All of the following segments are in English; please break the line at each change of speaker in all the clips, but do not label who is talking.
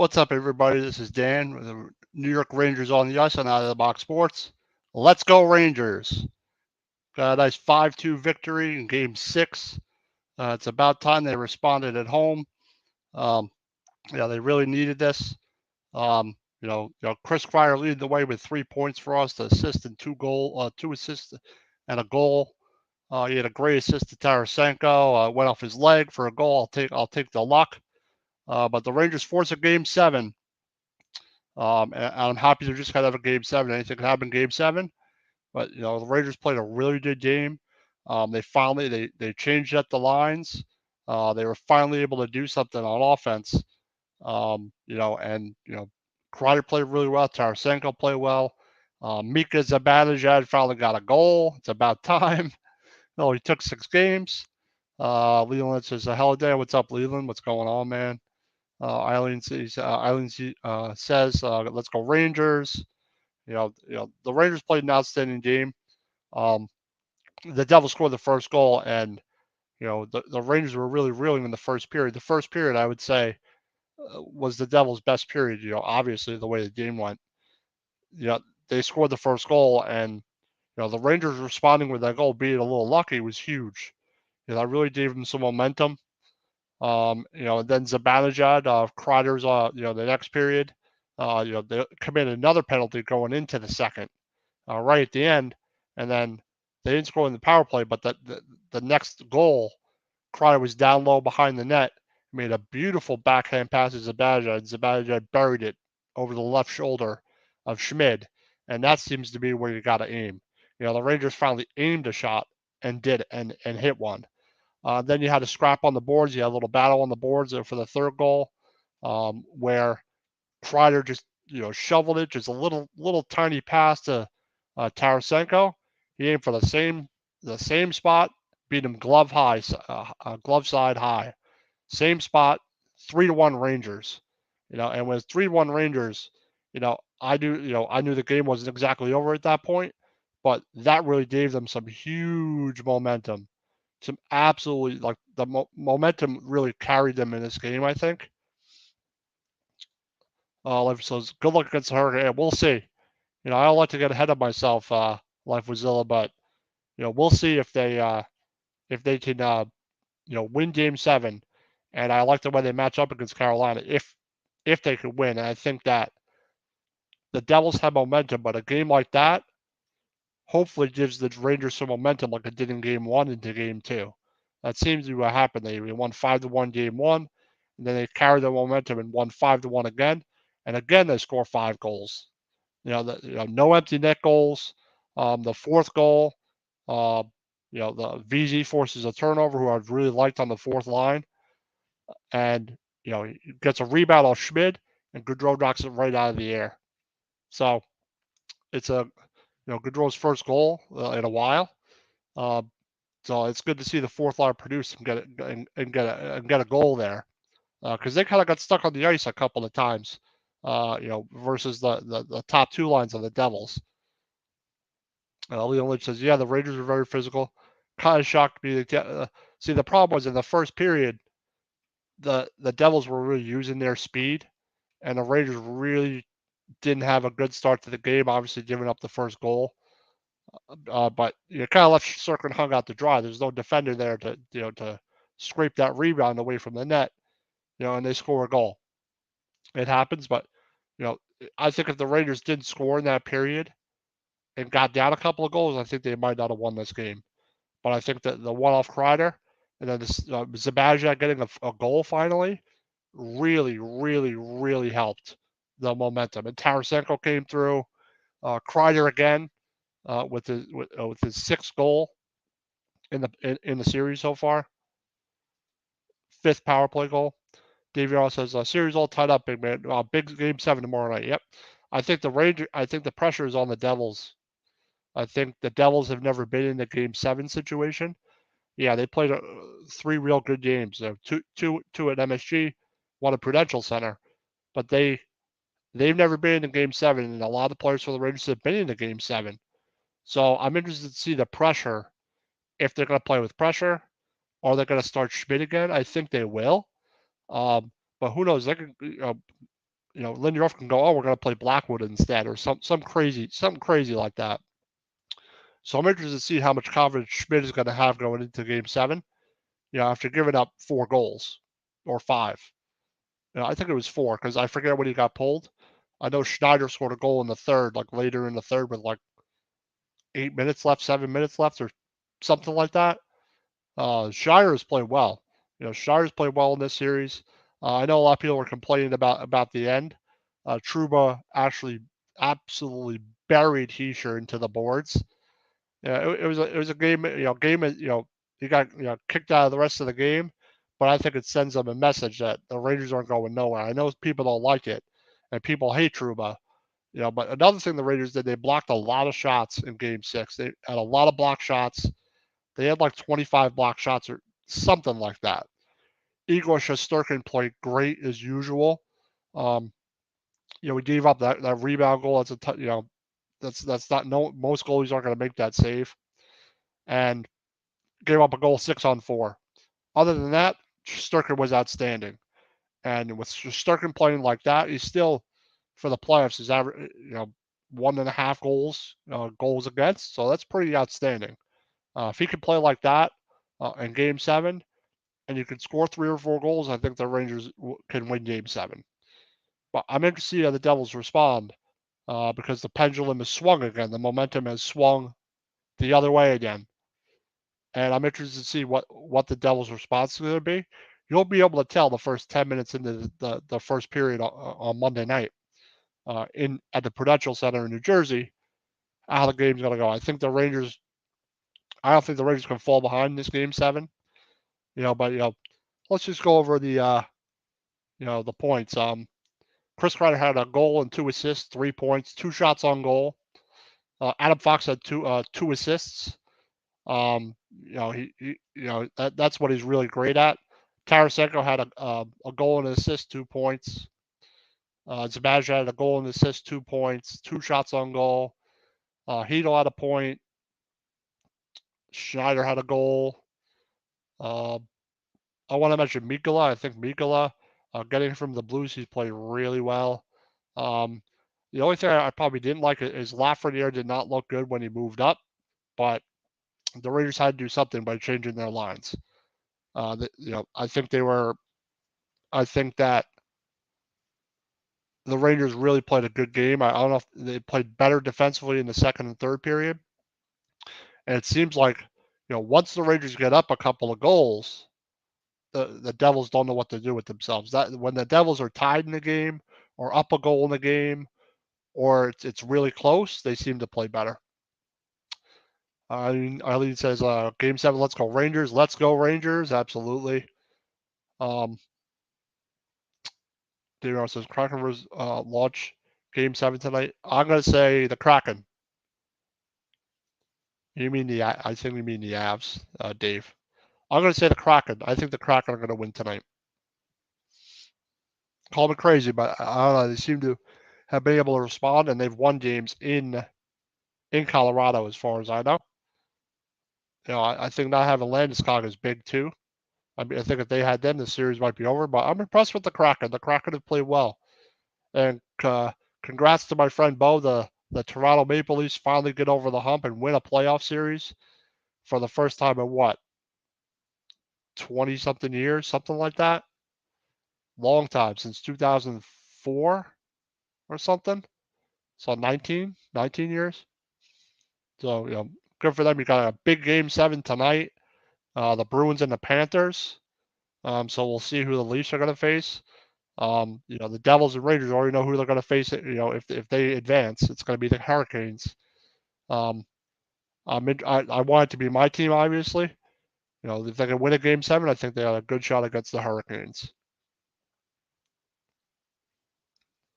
What's up, everybody? This is Dan with the New York Rangers on the ice on Out of the Box Sports. Let's go, Rangers! Got a nice 5-2 victory in Game 6. It's about time they responded at home. Um, they really needed this. Chris Kreider leading the way with 3 points for us, the assist and two assists and a goal. He had a great assist to Tarasenko. Went off his leg for a goal. I'll take the luck. But the Rangers force a Game 7. And I'm happy to just kind of have a Game 7. Anything can happen in Game 7. But, the Rangers played a really good game. They changed up the lines. They were finally able to do something on offense. Kreider played really well. Tarasenko played well. Mika Zibanejad finally got a goal. It's about time. He took 6 games. Leland says, "Hell day. What's up, Leland? What's going on, man?" Eileen says, "Let's go Rangers." The Rangers played an outstanding game. Um, the Devils scored the first goal, and the Rangers were really reeling in the first period. The first period, I would say, was the Devils' best period. Obviously the way the game went. They scored the first goal, and the Rangers responding with that goal, being a little lucky, was huge. That really gave them some momentum. Then Zibanejad, Kreider's, the next period, they committed another penalty going into the second, right at the end, and then they didn't score in the power play, but the next goal, Kreider was down low behind the net, made a beautiful backhand pass to Zibanejad. Zibanejad buried it over the left shoulder of Schmid, and that seems to be where you got to aim. The Rangers finally aimed a shot and did and hit one. Then you had a scrap on the boards. You had a little battle on the boards for the third goal, where Kreider just shoveled it, just a little tiny pass to Tarasenko. He aimed for the same spot, beat him glove glove side high, same spot, 3-1 Rangers. And with 3-1 Rangers, I knew the game wasn't exactly over at that point, but that really gave them some huge momentum, some absolutely, like, the momentum really carried them in this game, I think. Life says, good luck against the Hurricane. We'll see. I don't like to get ahead of myself, Life with Zilla, but we'll see if they can win Game 7. And I like the way they match up against Carolina if they could win. And I think that the Devils have momentum, but a game like that hopefully gives the Rangers some momentum, like it did in Game 1 into Game 2. That seems to be what happened. They won 5-1 Game 1, and then they carried the momentum and won 5-1 again. And again, they score 5 goals. No empty net goals. The fourth goal, the VZ forces a turnover, who I've really liked on the fourth line, and he gets a rebound off Schmid, and Gaudreau knocks it right out of the air. So it's Gaudreau's first goal in a while. So it's good to see the fourth line produce and get a goal there, because they kind of got stuck on the ice a couple of times, versus the top 2 lines of the Devils. Leon Lynch says, "Yeah, the Rangers are very physical." Kind of shocked me. See, the problem was in the first period, the Devils were really using their speed, and the Rangers really didn't have a good start to the game. Obviously, giving up the first goal, but kind of left Cirkin hung out to dry. There's no defender there to scrape that rebound away from the net, and they score a goal. It happens, but I think if the Rangers didn't score in that period and got down a couple of goals, I think they might not have won this game. But I think that the one off Kreider and then Zibanejad getting a goal finally really, really, really helped the momentum. And Tarasenko came through. Kreider again with his 6th goal in the series so far, 5th power play goal. Davey Ross says, "Series all tied up, big man. Big Game 7 tomorrow night." Yep. I think the pressure is on the Devils. I think the Devils have never been in the Game 7 situation. Yeah, they played 3 real good games. Two at MSG, one at Prudential Center, but they've never been in Game 7, and a lot of players for the Rangers have been in the Game 7. So I'm interested to see the pressure, if they're going to play with pressure, or they're going to start Schmid again. I think they will, but who knows? They could, Lindy Ruff can go, oh, we're going to play Blackwood instead, or something crazy like that. So I'm interested to see how much confidence Schmidt is going to have going into Game 7. After giving up 4 goals or 5. I think it was 4 because I forget when he got pulled. I know Schneider scored a goal in the third, like later in the third with like 8 minutes left, 7 minutes left, or something like that. Shire has played well. Shire's played well in this series. I know a lot of people were complaining about the end. Trouba actually absolutely buried Hischier into the boards. It was a game. He got kicked out of the rest of the game, but I think it sends them a message that the Rangers aren't going nowhere. I know people don't like it, and people hate Trouba. But another thing the Rangers did, they blocked a lot of shots in Game 6. They had a lot of block shots. They had like 25 block shots or something like that. Igor Shesterkin played great as usual. We gave up that rebound goal. That's not most goalies aren't going to make that save, and gave up a goal 6-on-4. Other than that, Shesterkin was outstanding, and with Shesterkin playing like that, he's still for the playoffs is average 1.5 goals against, so that's pretty outstanding. If he can play like that in Game 7, and you can score 3 or 4 goals, I think the Rangers can win Game 7. But I'm interested to see how the Devils respond because the pendulum has swung again. The momentum has swung the other way again. And I'm interested to see what the Devils' response is going to be. You'll be able to tell the first 10 minutes into the first period on Monday night at the Prudential Center in New Jersey how the game's going to go. I don't think the Rangers can fall behind this Game 7. But let's just go over the points. Chris Kreider had a goal and 2 assists, 3 points, 2 shots on goal. Adam Fox had two assists. That's what he's really great at. Tarasenko had a goal and an assist, 2 points. Zibanejad had a goal and assist, 2 points, 2 shots on goal. Chytil had a point. Schneider had a goal. I want to mention Mikkola. I think Mikkola, getting from the Blues, he's played really well. The only thing I probably didn't like is Lafreniere did not look good when he moved up, but the Rangers had to do something by changing their lines. I think that the Rangers really played a good game. I don't know if they played better defensively in the second and third period. And it seems like, once the Rangers get up a couple of goals, the Devils don't know what to do with themselves. That when the Devils are tied in the game or up a goal in the game or it's really close, they seem to play better. Eileen says, Game 7, let's go Rangers. Let's go Rangers. Absolutely. David says, Kraken was launch Game 7 tonight. I'm going to say the Kraken. I think you mean the Avs, Dave. I'm going to say the Kraken. I think the Kraken are going to win tonight. Call me crazy, but I don't know. They seem to have been able to respond, and they've won games in Colorado, as far as I know. I think not having Landeskog is big too. I think if they had them, the series might be over. But I'm impressed with the Kraken. The Kraken have played well, and congrats to my friend Bo. The Toronto Maple Leafs finally get over the hump and win a playoff series for the first time in 20-something years, something like that. Long time, since 2004 or something. So 19 years. So, good for them. You got a big Game 7 tonight. The Bruins and the Panthers. So we'll see who the Leafs are going to face. The Devils and Rangers already know who they're going to face. If they advance, it's going to be the Hurricanes. I want it to be my team, obviously. If they can win a Game 7, I think they have a good shot against the Hurricanes.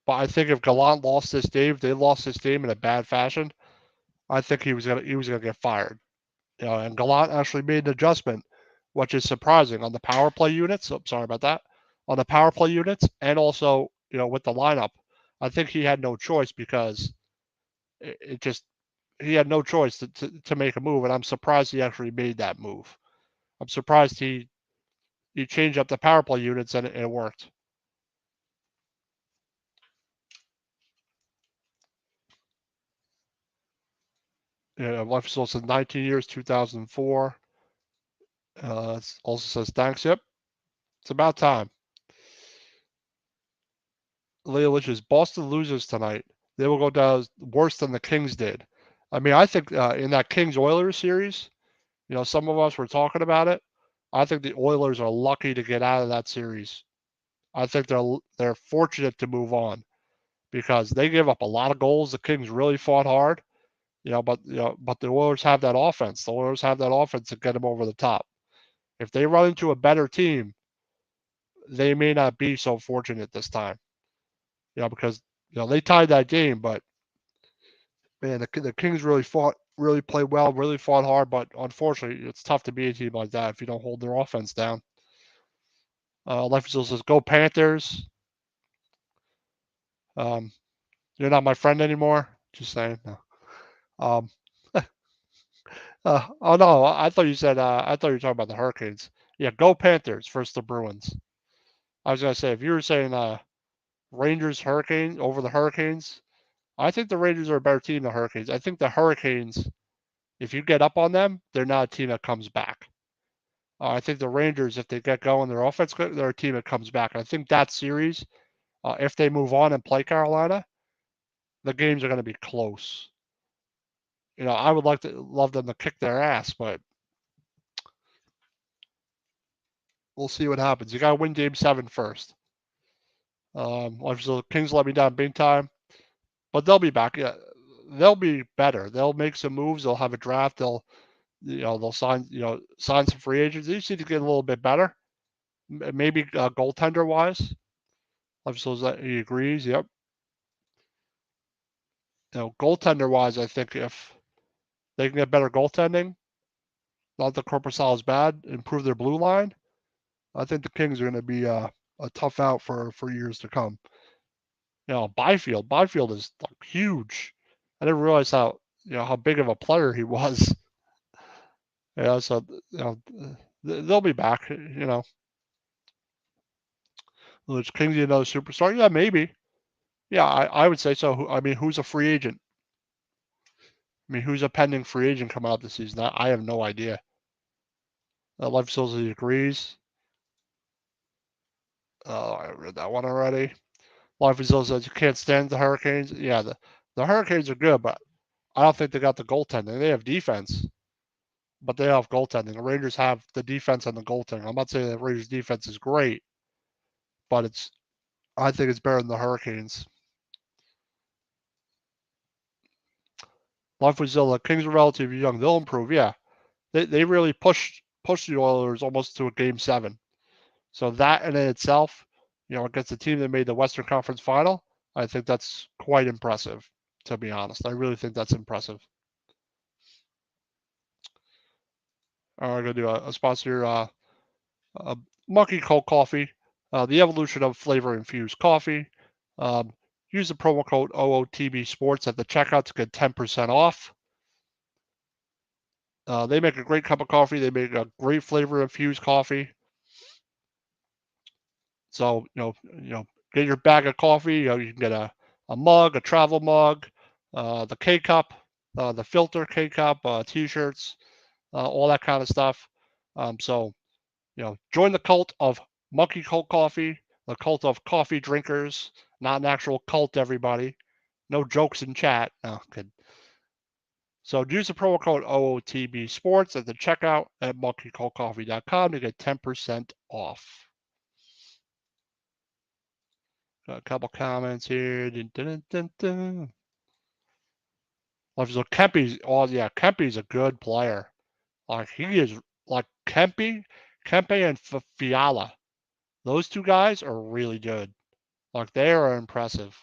But I think if Gallant lost this game, they lost this game in a bad fashion. I think he was gonna get fired. And Gallant actually made an adjustment, which is surprising on the power play units. So, sorry about that. On the power play units, and also with the lineup, I think he had no choice because he had no choice to make a move, and I'm surprised he actually made that move. I'm surprised he changed up the power play units and it worked. Life is also 19 years, 2004. It also says thanks. Yep, it's about time. Leah Lich's Boston loses tonight. They will go down worse than the Kings did. I mean, I think in that Kings Oilers series, some of us were talking about it. I think the Oilers are lucky to get out of that series. I think they're fortunate to move on because they give up a lot of goals. The Kings really fought hard, but the Oilers have that offense. The Oilers have that offense to get them over the top. If they run into a better team, they may not be so fortunate this time. Because they tied that game, but man, the Kings really played well, really fought hard, but unfortunately, it's tough to beat a team like that if you don't hold their offense down. Life says, "Go Panthers." Um, you're not my friend anymore. Just saying. No. Um, oh no, I thought you said. I thought you were talking about the Hurricanes. Yeah, go Panthers versus the Bruins. I was gonna say if you were saying Rangers Hurricanes over the Hurricanes, I think the Rangers are a better team than the Hurricanes. I think the Hurricanes, if you get up on them, they're not a team that comes back. I think the Rangers, if they get going, their offense, they're a team that comes back. I think that series, if they move on and play Carolina, the games are going to be close. I would love them to kick their ass, but we'll see what happens. You got to win Game 7 first. Obviously, the Kings let me down big time, but they'll be back. Yeah, they'll be better. They'll make some moves. They'll have a draft. They'll sign some free agents. They just need to get a little bit better. Maybe goaltender wise. Obviously, he agrees. Yep. Goaltender wise, I think if they can get better goaltending, not that Korpisalo is bad, improve their blue line, I think the Kings are going to be a tough out for years to come. Byfield is like huge. I didn't realize how big of a player he was. So they'll be back. Which Kings another superstar? Yeah, maybe. Yeah, I would say so. I mean, who's a free agent? I mean, who's a pending free agent coming out this season? I have no idea. Life Society agrees. Oh, I read that one already. Life says you can't stand the Hurricanes. Yeah, the Hurricanes are good, but I don't think they got the goaltending. They have defense, but they have goaltending. The Rangers have the defense and the goaltending. I'm not saying the Rangers defense is great, but I think it's better than the Hurricanes. Life the Kings are relatively young. They'll improve. Yeah, they really pushed the Oilers almost to a Game 7. So that in itself, against a team that made the Western Conference Final, I think that's quite impressive. To be honest, I really think that's impressive. I'm gonna do a sponsor Monkey Cold Coffee, the evolution of flavor infused coffee. Um, use the promo code OOTB Sports at the checkout to get 10% off. They make a great cup of coffee. They make a great flavor infused coffee. So get your bag of coffee. You can get a mug, a travel mug, the K cup, the filter K cup, t-shirts, all that kind of stuff. So join the cult of Monkey Cold Coffee, the cult of coffee drinkers, not an actual cult, everybody. No jokes in chat. No, good. So use the promo code OOTB Sports at the checkout at monkeycoldcoffee.com to get 10% off. Got a couple comments here. Dun, dun, dun, dun. So Kempe's a good player. Like he is like Kempe and Fiala. Those two guys are really good. Like they are impressive.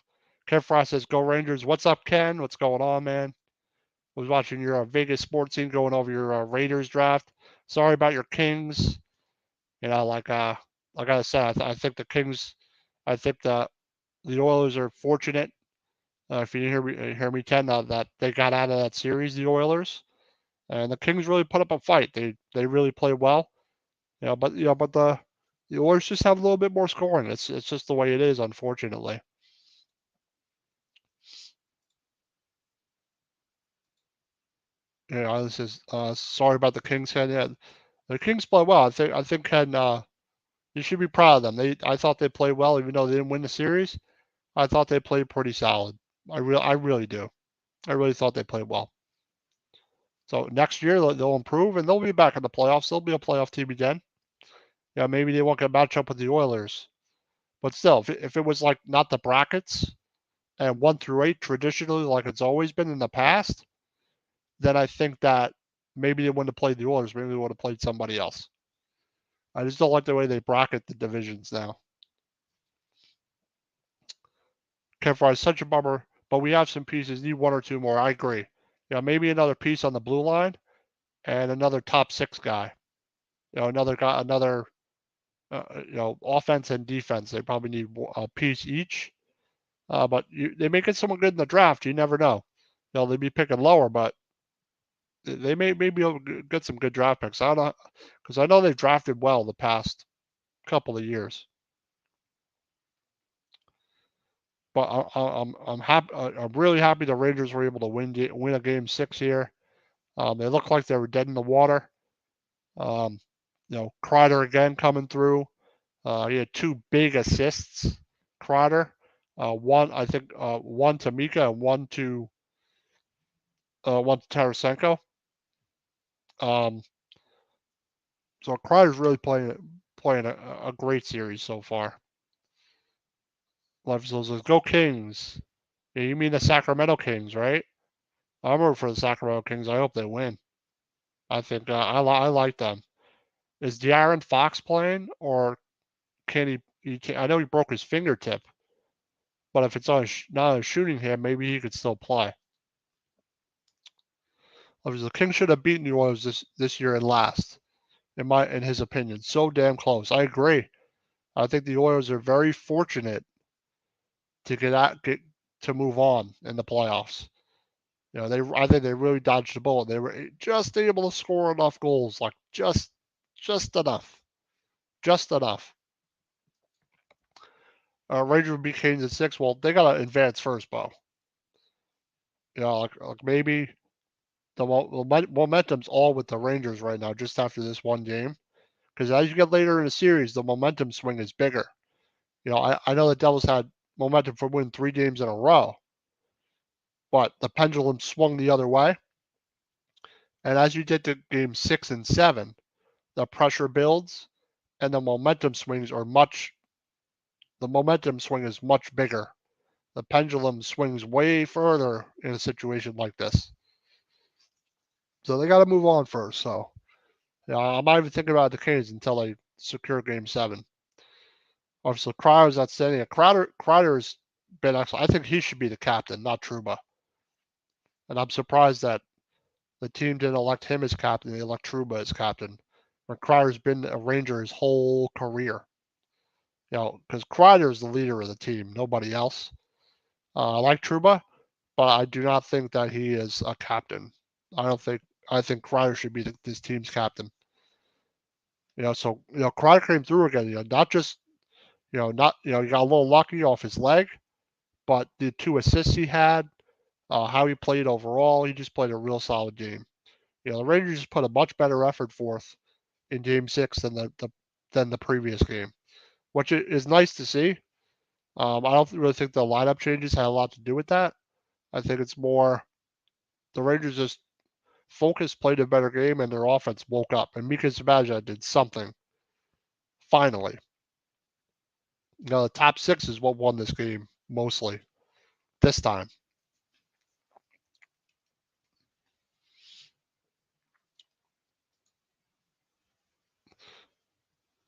Ken Frost says, "Go Rangers." What's up, Ken? What's going on, man? I was watching your Vegas sports scene going over your Raiders draft. Sorry about your Kings. Like I said, I think the Kings. I think the Oilers are fortunate. If you hear me, Ken, that they got out of that series, the Oilers, and the Kings really put up a fight. They really played well. But the Oilers just have a little bit more scoring. It's just the way it is, unfortunately. This is sorry about the Kings, Ken. Yeah, the Kings play well. I think Ken, you should be proud of them. I thought they played well, even though they didn't win the series. I thought they played pretty solid. I really do. I really thought they played well. So next year they'll improve and they'll be back in the playoffs. They'll be a playoff team again. Yeah, maybe they won't get match up with the Oilers, but still, if it was like not the brackets and 1 through 8 traditionally, like it's always been in the past, then I think that maybe they wouldn't have played the Oilers. Maybe they would have played somebody else. I just don't like the way they bracket the divisions now. Ken Fry is such a bummer, but we have some pieces. Need 1 or 2 more. I agree. Yeah, maybe another piece on the blue line and another top 6 guy. Another guy, another offense and defense. They probably need a piece each. But they may get someone good in the draft. You never know. They'd be picking lower, but they may be able to get some good draft picks. I don't know, because I know they've drafted well the past couple of years. But I'm happy. I'm really happy the Rangers were able to win a game 6 here. They looked like they were dead in the water. Kreider again coming through. He had 2 big assists. Kreider, one to Mika and one to Tarasenko. So Kreider's really playing a great series so far. Life says, "Go Kings." Yeah, you mean the Sacramento Kings, right? I'm rooting for the Sacramento Kings. I hope they win. I think I like them. Is De'Aaron Fox playing, or can he? I know he broke his fingertip, but if it's not a shooting hand, maybe he could still play. The Kings should have beaten the Oilers this year and last, in his opinion. So damn close. I agree. I think the Oilers are very fortunate to get to move on in the playoffs. I think they really dodged the bullet. They were just able to score enough goals, like just enough, just enough. Rangers beat Canes at 6. Well, they gotta advance first, Bo. Like maybe the momentum's all with the Rangers right now, just after this one game. Because as you get later in the series, the momentum swing is bigger. I know the Devils had momentum for winning 3 games in a row, but the pendulum swung the other way. And as you get to game 6 and 7, the pressure builds and the momentum swing is much bigger. The pendulum swings way further in a situation like this. So they got to move on first. So I'm not even thinking about the Canes until they secure game 7. Obviously, Kreider's outstanding. Kreider's been excellent. I think he should be the captain, not Trouba. And I'm surprised that the team didn't elect him as captain. They elect Trouba as captain. When Kreider's been a Ranger his whole career. Because Kreider is the leader of the team, nobody else. I like Trouba, but I do not think that he is a captain. I think Kreider should be this team's captain. So Kreider came through again. Not just not he got a little lucky off his leg, but the 2 assists he had, how he played overall, he just played a real solid game. The Rangers just put a much better effort forth in Game 6 than the previous game, which is nice to see. I don't really think the lineup changes had a lot to do with that. I think it's more the Rangers just focused, played a better game, and their offense woke up. And Mika Zibanejad did something. Finally. The top 6 is what won this game, mostly. This time.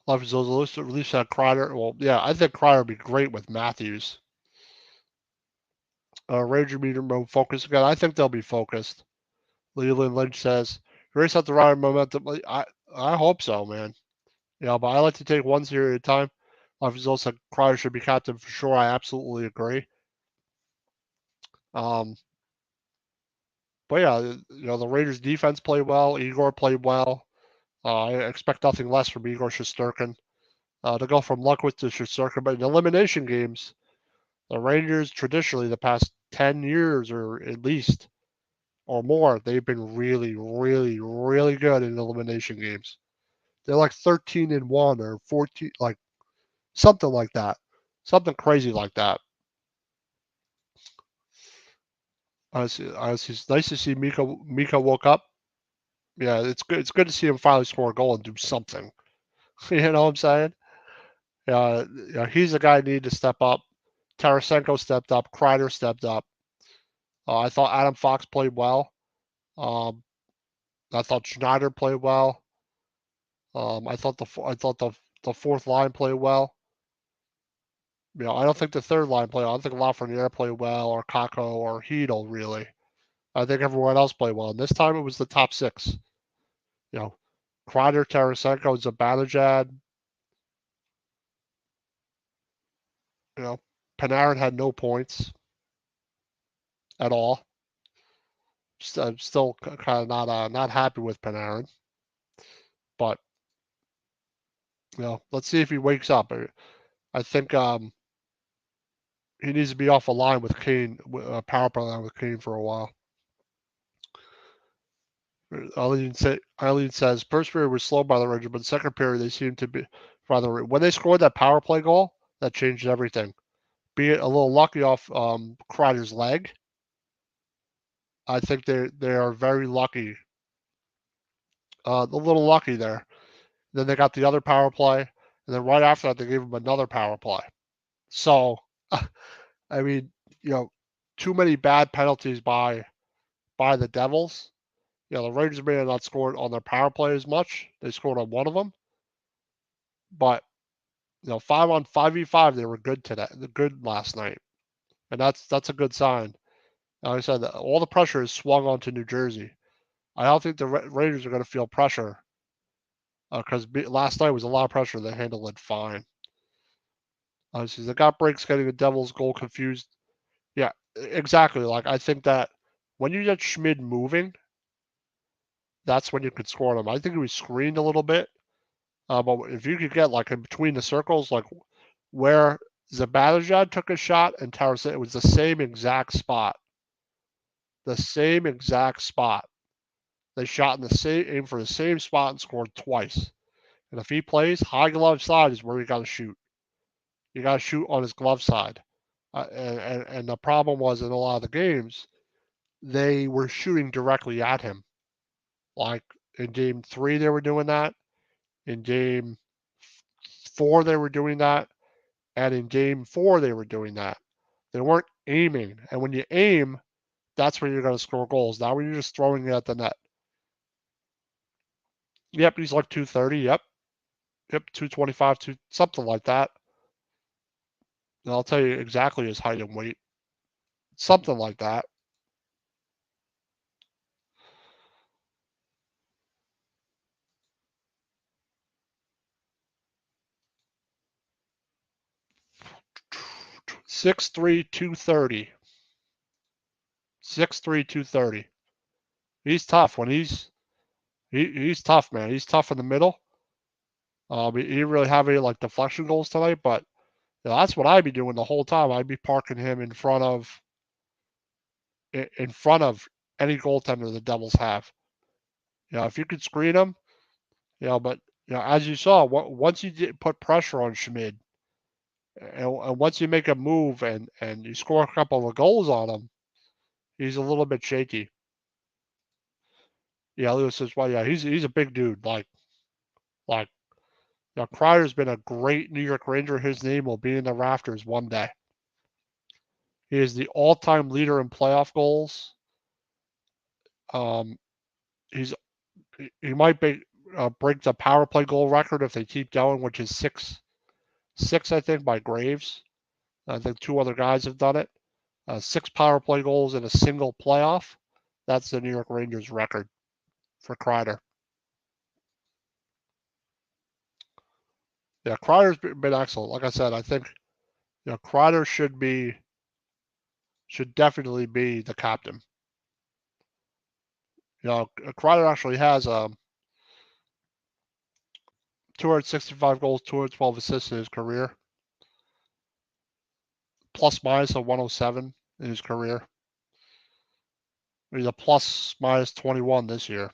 At least had Kreider. Well, yeah, I think Kreider would be great with Matthews. Ranger meter mode focus again. I think they'll be focused. Leland Lynch says, "Race out the right momentum." I hope so, man. But I like to take one series at a time. Lafayette said Kreider should be captain for sure. I absolutely agree. But yeah, the Raiders defense played well. Igor played well. I expect nothing less from Igor Shesterkin. To go from Luckwitz to Shesterkin, but in elimination games, the Rangers traditionally the past 10 years or at least or more, they've been really, really, really good in elimination games. They're like 13-1 or 14, like something like that, something crazy like that. Honestly, it's nice to see Mika woke up. Yeah, it's good. It's good to see him finally score a goal and do something. You know what I'm saying? Yeah, he's the guy who needed to step up. Tarasenko stepped up. Kreider stepped up. I thought Adam Fox played well. Um, I thought Schneider played well. I thought the fourth line played well. I don't think the third line played. I don't think Lafreniere played well, or Kakko, or Hedel really. I think everyone else played well. And this time it was the top six. You know, Kreider, Tarasenko, Zibanejad. Panarin had no points at all. I'm still kind of not happy with Panarin, but let's see if he wakes up. I think he needs to be off a line with Kane, a power play line with Kane for a while. Eileen says first period was slow by the Rangers, but second period they seemed to be rather. When they scored that power play goal, that changed everything. Be it a little lucky off Kreider's leg. I think they are very lucky. A little lucky there. Then they got the other power play, and then right after that they gave him another power play. So, I mean, too many bad penalties by the Devils. The Rangers may have not scored on their power play as much. They scored on one of them, but 5v5 they were good today. They're good last night, and that's a good sign. Like I said, all the pressure is swung onto New Jersey. I don't think the Rangers are going to feel pressure because last night was a lot of pressure. They handled it fine. They got breaks getting the Devils goal confused. Yeah, exactly. Like I think that when you get Schmid moving, that's when you could score them. I think he was screened a little bit, but if you could get like in between the circles, like where Zibanejad took a shot and Tarasenko, it was the same exact spot. The same exact spot. They shot in the same, aim for the same spot and scored twice. And if he plays, high glove side is where you got to shoot. You got to shoot on his glove side. And the problem was in a lot of the games, they were shooting directly at him. Like in game 3, they were doing that. In game 4, they were doing that. And in game 4, they were doing that. They weren't aiming. And when you aim, that's when you're going to score goals. Now when you're just throwing it at the net. Yep, he's like 230. Yep, 225, something like that. And I'll tell you exactly his height and weight. Something like that. Six three, 230. 6'3", 230. He's tough. He's tough, man. He's tough in the middle. He didn't really have any like deflection goals tonight, but that's what I'd be doing the whole time. I'd be parking him in front of any goaltender the Devils have. If you could screen him, but as you saw, once you put pressure on Schmid, and once you make a move and you score a couple of goals on him, he's a little bit shaky. Yeah, Lewis says, well, yeah, he's a big dude. Like, Kreider's been a great New York Ranger. His name will be in the rafters one day. He is the all-time leader in playoff goals. He might break the power play goal record if they keep going, which is six, I think, by Graves. I think 2 other guys have done it. 6 power play goals in a single playoff. That's the New York Rangers record for Kreider. Yeah, Kreider's been excellent. Like I said, I think Kreider should definitely be the captain. Kreider actually has 265 goals, 212 assists in his career. Plus minus a 107 in his career. He's a plus minus 21 this year.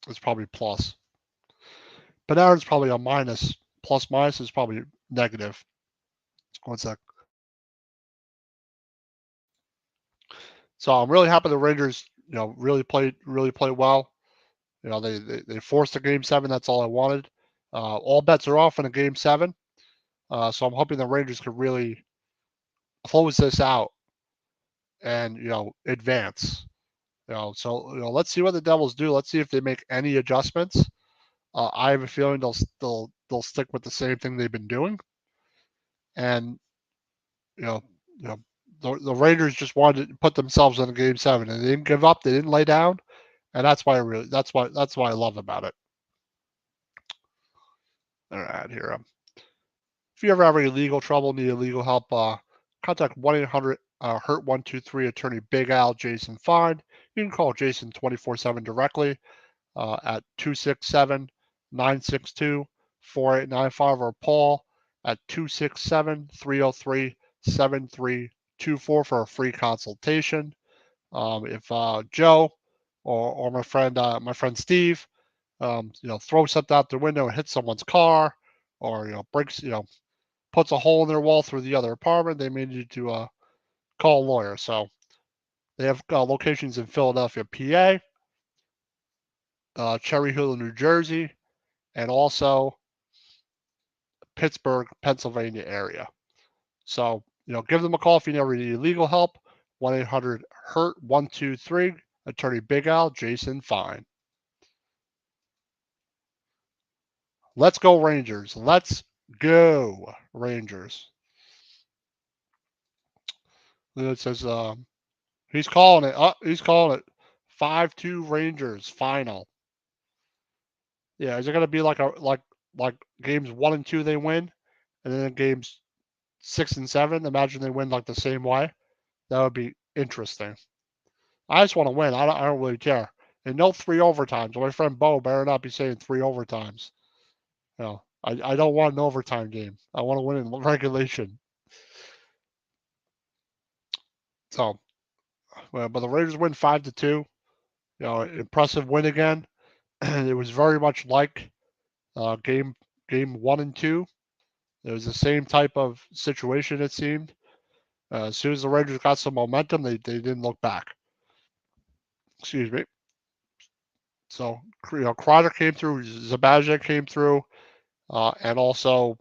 It's probably plus. Panarin's probably a minus. Plus minus is probably negative. One sec. So I'm really happy the Rangers, really played well. They forced a game 7. That's all I wanted. All bets are off in a game 7. So I'm hoping the Rangers could really close this out and advance. So let's see what the Devils do. Let's see if they make any adjustments. I have a feeling they'll stick with the same thing they've been doing, and you know, you know the Rangers just wanted to put themselves in a game 7, and they didn't give up. They didn't lay down, and that's why I love about it. All right, here. If you ever have any legal trouble, need legal help, contact 1-800-HURT123 attorney Big Al Jason Fine. You can call Jason 24/7 directly at 267-962-4895 or Paul at 267-303-7324 for a free consultation. If Joe or my friend Steve, throws something out the window and hits someone's car, or breaks, puts a hole in their wall through the other apartment, they may need to call a lawyer. So they have locations in Philadelphia, PA, Cherry Hill, New Jersey, and also Pittsburgh, Pennsylvania area. So, give them a call if you ever need legal help. 1-800-HURT123, attorney Big Al, Jason Fine. Let's go Rangers. Let's go Rangers. It says he's calling it. He's calling it 5-2 Rangers final. Yeah, is it gonna be like games 1 and 2 they win, and then games 6 and 7? Imagine they win like the same way. That would be interesting. I just want to win. I don't really care. And no 3 overtimes. My friend Bo better not be saying 3 overtimes. I don't want an overtime game. I want to win in regulation. So, but the Raiders win 5-2. Impressive win again. It was very much like game 1 and 2. It was the same type of situation, it seemed. As soon as the Rangers got some momentum, they didn't look back. Excuse me. So, Kreider came through, Zibanejad came through, and also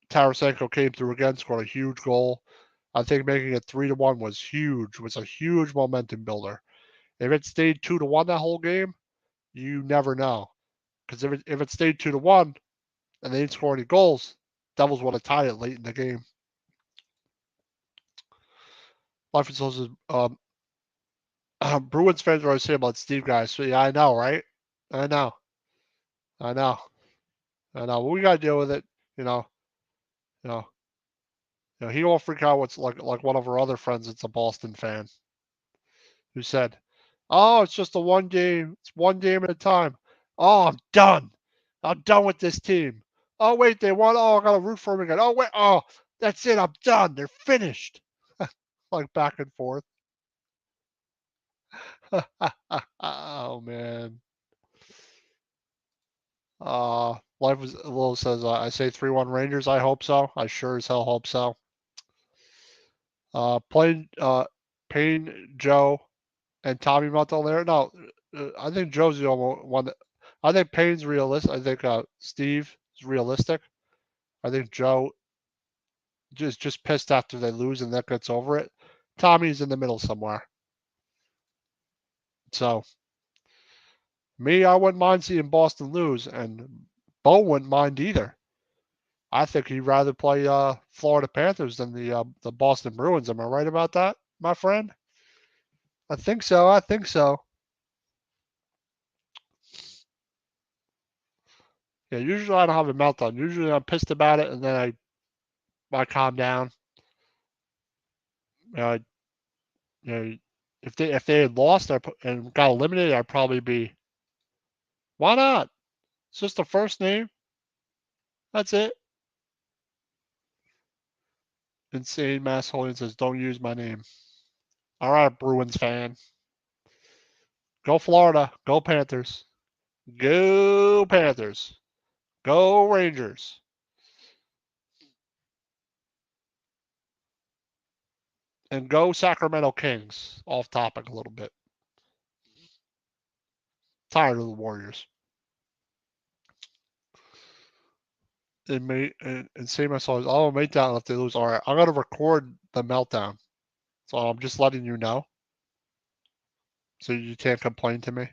Tarasenko came through again, scored a huge goal. I think making it 3-1 was huge. Was a huge momentum builder. If it stayed 2-1 that whole game, you never know. Because if it stayed 2-1 and they didn't score any goals, Devils would have tied it late in the game. Life and Souls is Bruins fans are always saying about Steve guys. So yeah, I know, right? I know. But we gotta deal with it. You know. You know. He won't freak out. What's like one of our other friends that's a Boston fan who said, "Oh, it's just a one game. It's one game at a time. Oh, I'm done. I'm done with this team. Oh wait, they won. Oh, I gotta root for them again. Oh wait. Oh, that's it. I'm done. They're finished." Like back and forth. Oh man. Life was a little says I say 3-1 Rangers. I hope so. I sure as hell hope so. Playing Payne, Joe, and Tommy Montel there. No, I think Joe's the only one. I think Payne's realistic. I think Steve is realistic. I think Joe just pissed after they lose and that gets over it. Tommy's in the middle somewhere. So me, I wouldn't mind seeing Boston lose, and Bo wouldn't mind either. I think he'd rather play Florida Panthers than the Boston Bruins. Am I right about that, my friend? I think so. I think so. Yeah, usually I don't have a meltdown. Usually I'm pissed about it and then I calm down. Uh, you know, if they had lost and got eliminated, I'd probably be. Why not? It's just the first name. That's it. Insane Mass Holding says, "Don't use my name." All right, Bruins fan. Go Florida. Go Panthers. Go Panthers. Go Rangers. And go Sacramento Kings. Off topic a little bit. Tired of the Warriors. And say myself, oh, meltdown if they lose. All right, I'm gonna record the meltdown, so I'm just letting you know, so you can't complain to me.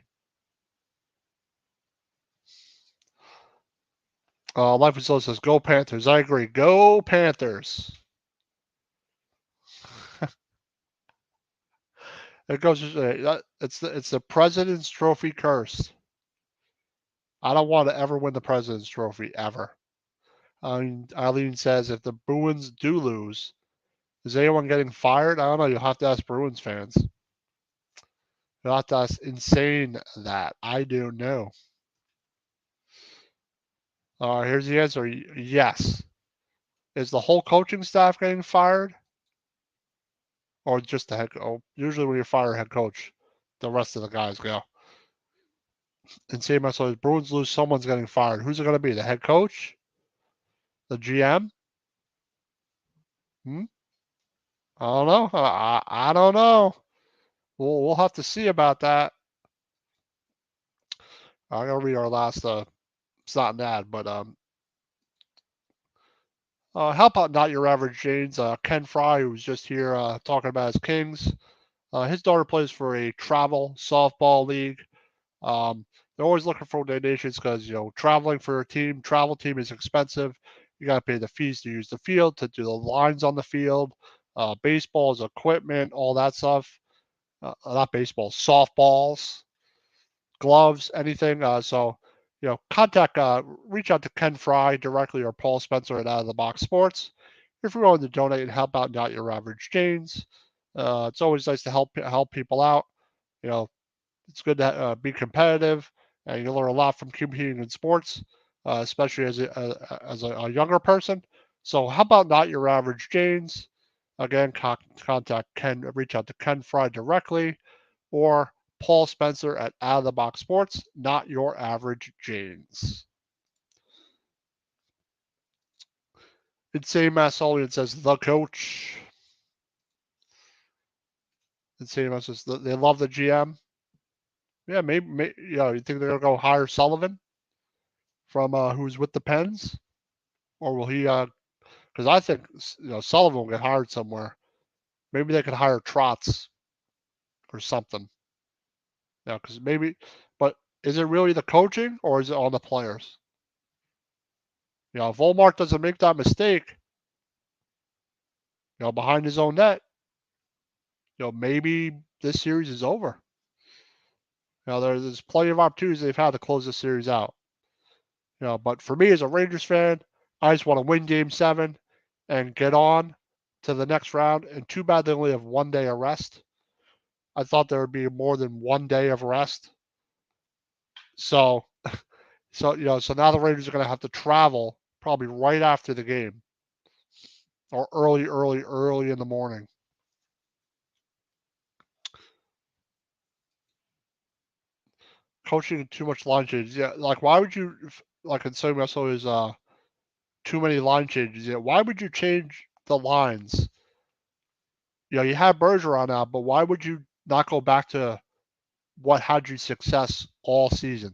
Life is Slow says, "Go Panthers." I agree. Go Panthers. It goes. It's the President's Trophy curse. I don't want to ever win the President's Trophy ever. Eileen says, if the Bruins do lose, is anyone getting fired? I don't know. You'll have to ask Bruins fans. You'll have to ask Insane that. I don't know. Here's the answer. Yes. Is the whole coaching staff getting fired? Or just the head coach? Oh, usually when you fire a head coach, the rest of the guys go. And same as if Bruins lose, someone's getting fired. Who's it going to be? The head coach? The GM? Hmm? I don't know. I don't know. We'll have to see about that. I'm gonna read our last. It's not an ad, but how about not your average Janes? Ken Fry, who was just here talking about his Kings. His daughter plays for a travel softball league. They're always looking for donations because traveling for a team, travel team is expensive. You got to pay the fees to use the field, to do the lines on the field, baseballs, equipment, all that stuff. Not baseballs, softballs, gloves, anything. Reach out to Ken Fry directly or Paul Spencer at Out of the Box Sports if you're willing to donate and help out Not Your Average Janes. It's always nice to help people out. You know, it's good to be competitive, and you learn a lot from competing in sports, especially as a younger person. So, how about Not Your Average Janes? Again, contact Ken, reach out to Ken Fry directly, or Paul Spencer at Out of the Box Sports, Not Your Average Janes. Insane Mass Sullivan says the coach. Insane Mass says they love the GM. Yeah, maybe you think they're gonna go hire Sullivan from who's with the Pens, or will he? Because I think Sullivan will get hired somewhere. Maybe they could hire Trotz or something. Because maybe, but is it really the coaching or is it on the players? If Volmart doesn't make that mistake, behind his own net, maybe this series is over. There's plenty of opportunities they've had to close this series out. But for me as a Rangers fan, I just want to win Game 7 and get on to the next round. And too bad they only have 1 day of rest. I thought there would be more than 1 day of rest. So now the Rangers are going to have to travel probably right after the game or early in the morning. Coaching too much line changes. Yeah, like why would you like in some also is too many line changes? Yeah, why would you change the lines? You have Bergeron out, but why would you not go back to what had you success all season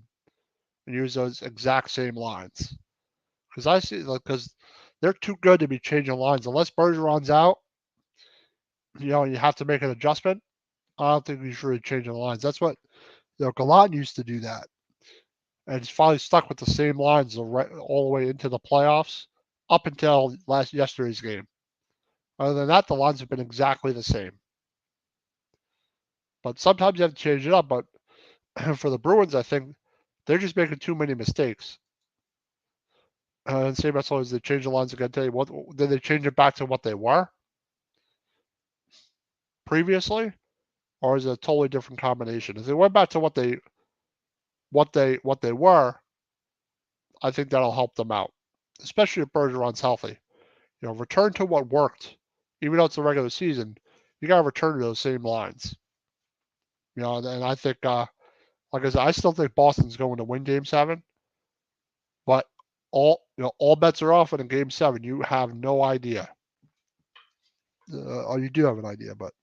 and use those exact same lines? Because I see because they're too good to be changing lines unless Bergeron's out. You have to make an adjustment. I don't think we should really change the lines. That's what Gallant used to do that, and he's finally stuck with the same lines all the way into the playoffs up until yesterday's game. Other than that, the lines have been exactly the same. But sometimes you have to change it up. But for the Bruins, I think they're just making too many mistakes. And same as always, they change the lines again today. What did they change it back to what they were previously, or is it a totally different combination? If they went back to what they were, I think that'll help them out, especially if Bergeron's healthy. Return to what worked, even though it's the regular season. you got to return to those same lines. You know, and I think, like I said, I still think Boston's going to win Game 7, but all bets are off in Game 7. You have no idea. Or you do have an idea, but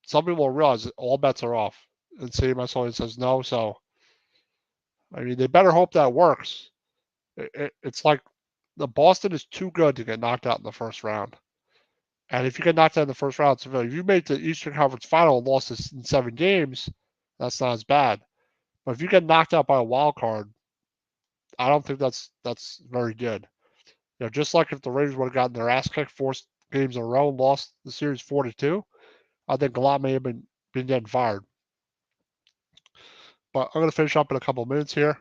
some people will realize that all bets are off. And CMS only says no, so I mean, they better hope that works. It's like the Boston is too good to get knocked out in the first round. And if you get knocked out in the first round, if you made the Eastern Conference Final and lost this in 7 games, that's not as bad. But if you get knocked out by a wild card, I don't think that's very good. Just like if the Rangers would have gotten their ass kicked 4 games in a row and lost the series 4-2, I think a lot may have been getting fired. But I'm going to finish up in a couple of minutes here.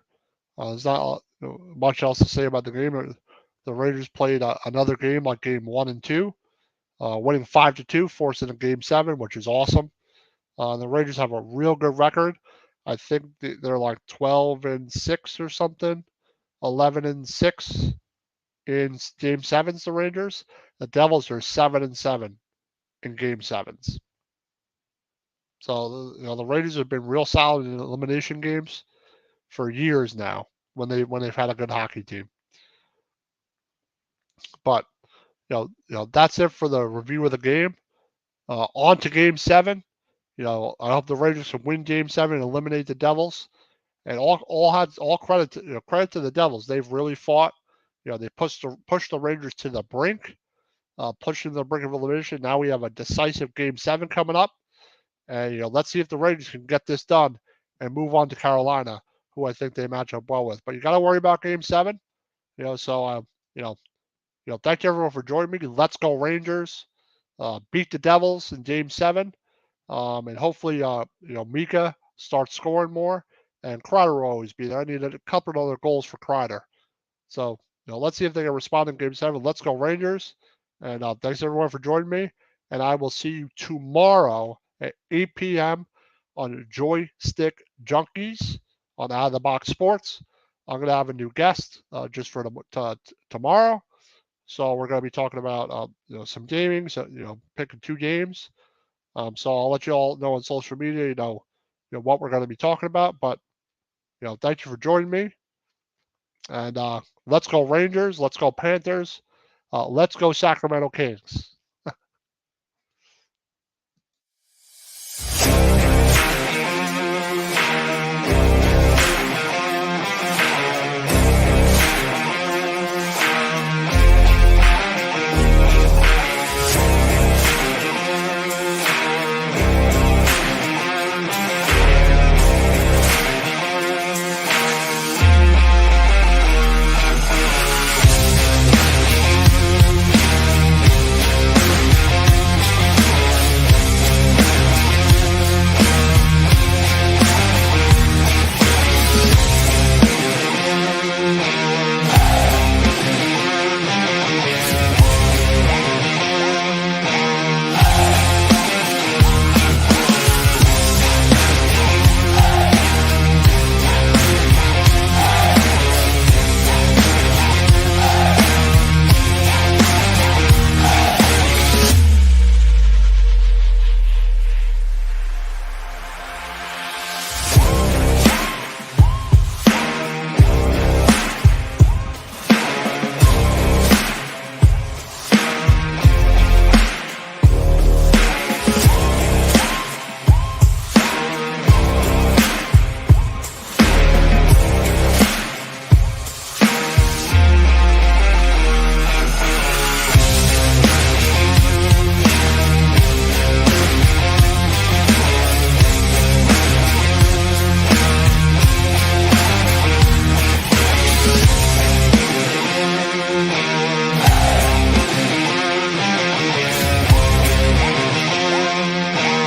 There's not much else to say about the game. The Rangers played another game like Game 1 and 2, winning 5-2, forcing a Game 7, which is awesome. The Rangers have a real good record. I think they're like 12-6 or something, 11-6 in Game 7s. The Rangers, the Devils are 7-7 in Game 7s. So the Rangers have been real solid in elimination games for years now when they've had a good hockey team. But that's it for the review of the game. On to Game 7. I hope the Rangers can win Game 7 and eliminate the Devils. And all credit to the Devils. They've really fought. They pushed the Rangers to the brink, pushing the brink of elimination. Now we have a decisive Game 7 coming up, and let's see if the Rangers can get this done and move on to Carolina, who I think they match up well with. But you got to worry about Game 7. So thank you everyone for joining me. Let's go Rangers. Beat the Devils in Game 7. And hopefully, Mika starts scoring more, and Kreider will always be there. I need a couple of other goals for Kreider. So, let's see if they can respond in Game 7. Let's go Rangers. And thanks everyone for joining me. And I will see you tomorrow at 8 p.m. on Joystick Junkies on Out of the Box Sports. I'm going to have a new guest just for tomorrow. So we're going to be talking about some gaming. So picking 2 games. So I'll let you all know on social media, what we're going to be talking about. But thank you for joining me. And let's go Rangers. Let's go Panthers. Let's go Sacramento Kings.